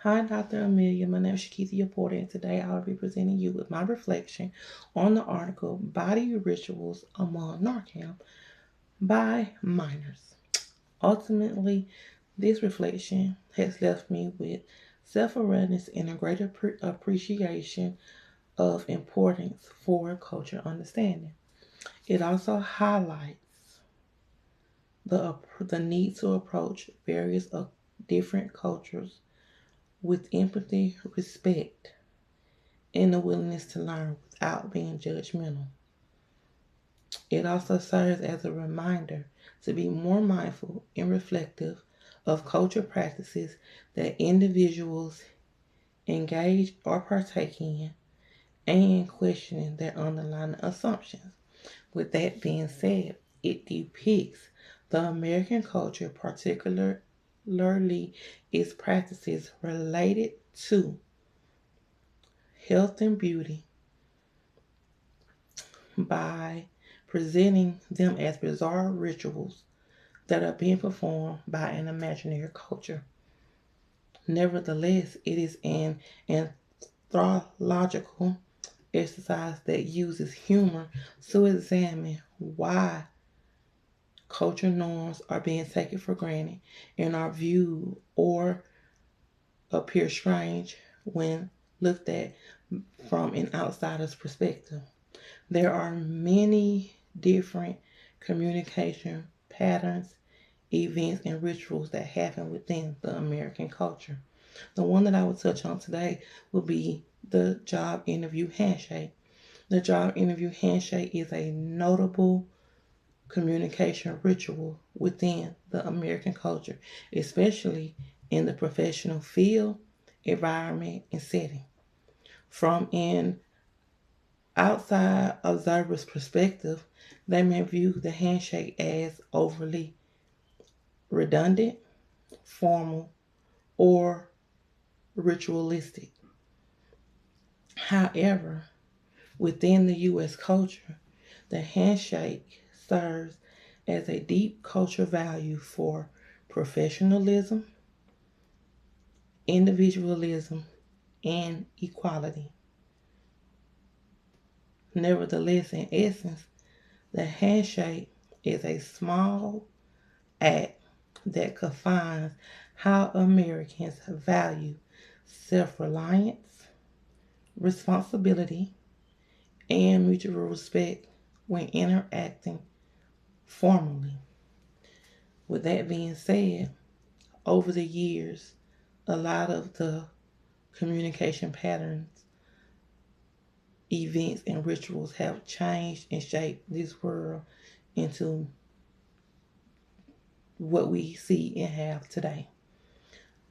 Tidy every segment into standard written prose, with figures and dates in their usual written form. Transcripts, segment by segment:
Hi, Dr. Amelia. My name is Shakithia Porter, and today I'll be presenting you with my reflection on the article Body Rituals Among Narcan by Minors. Ultimately, this reflection has left me with self awareness and a greater appreciation of importance for culture understanding. It also highlights the need to approach various different cultures with empathy, respect, and the willingness to learn without being judgmental. It also serves as a reminder to be more mindful and reflective of cultural practices that individuals engage or partake in and questioning their underlying assumptions. With that being said, it depicts the American culture, particularly its practices related to health and beauty, by presenting them as bizarre rituals that are being performed by an imaginary culture. Nevertheless, it is an anthropological exercise that uses humor to examine why cultural norms are being taken for granted and are viewed or appear strange when looked at from an outsider's perspective. There are many different communication patterns, events, and rituals that happen within the American culture. The one that I will touch on today will be the job interview handshake. The job interview handshake is a notable communication ritual within the American culture, especially in the professional field, environment, and setting. From an outside observer's perspective, they may view the handshake as overly redundant, formal, or ritualistic. However, within the U.S. culture, the handshake serves as a deep cultural value for professionalism, individualism, and equality. Nevertheless, in essence, the handshake is a small act that defines how Americans value self reliance, responsibility, and mutual respect when interacting formally. With that being said, over the years, a lot of the communication patterns, events, and rituals have changed and shaped this world into what we see and have today.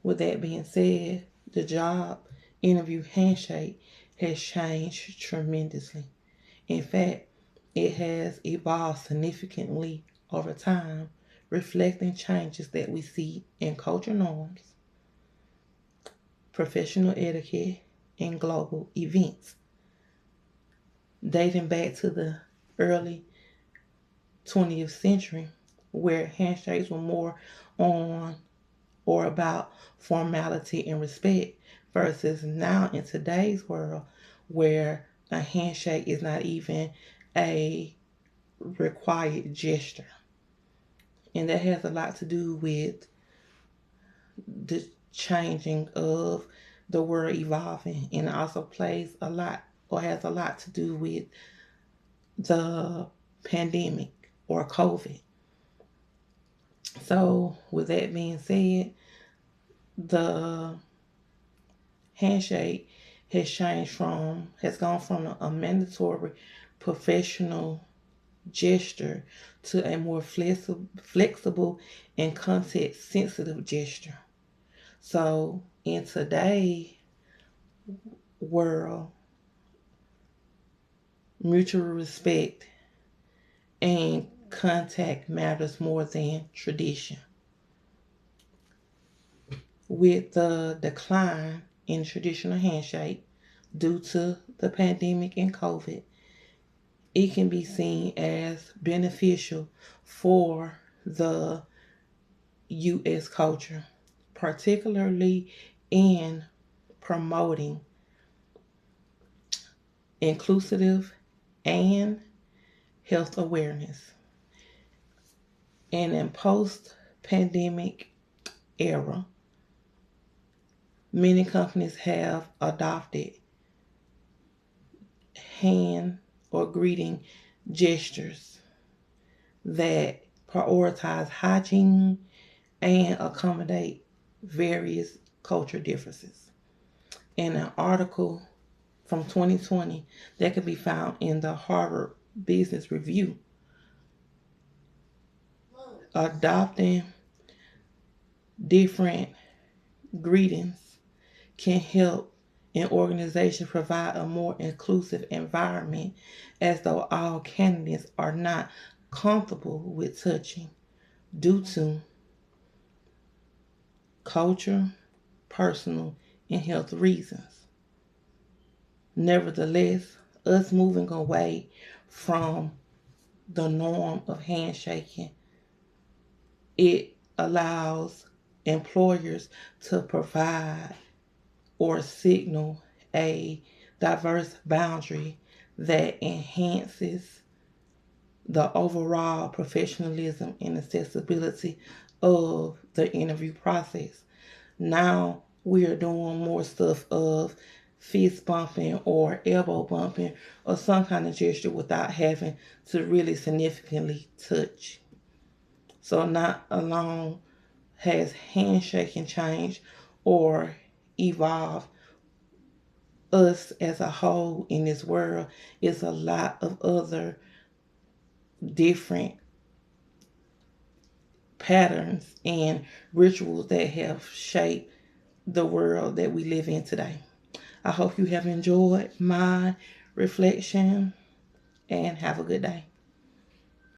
With that being said, the job interview handshake has changed tremendously. In fact, it has evolved significantly over time, reflecting changes that we see in cultural norms, professional etiquette, and global events. Dating back to the early 20th century, where handshakes were more on or about formality and respect, versus now in today's world where a handshake is not even a required gesture. And that has a lot to do with the changing of the world evolving, and it also plays a lot or has a lot to do with the pandemic or COVID. So, with that being said, the handshake has gone from a mandatory professional gesture to a more flexible and context sensitive gesture. So in today's world, mutual respect and contact matters more than tradition. With the decline in traditional handshake due to the pandemic and COVID, it can be seen as beneficial for the U.S. culture, particularly in promoting inclusive and health awareness. And in post-pandemic era, many companies have adopted hand or greeting gestures that prioritize hygiene and accommodate various culture differences. In an article from 2020 that can be found in the Harvard Business Review, adopting different greetings can help an organization provide a more inclusive environment, as though all candidates are not comfortable with touching due to culture, personal, and health reasons. Nevertheless, us moving away from the norm of handshaking, it allows employers to provide or signal a diverse boundary that enhances the overall professionalism and accessibility of the interview process. Now we are doing more stuff of fist bumping or elbow bumping or some kind of gesture without having to really significantly touch. So not alone has handshaking changed or evolved us as a whole in this world, is a lot of other different patterns and rituals that have shaped the world that we live in today. I hope you have enjoyed my reflection and have a good day.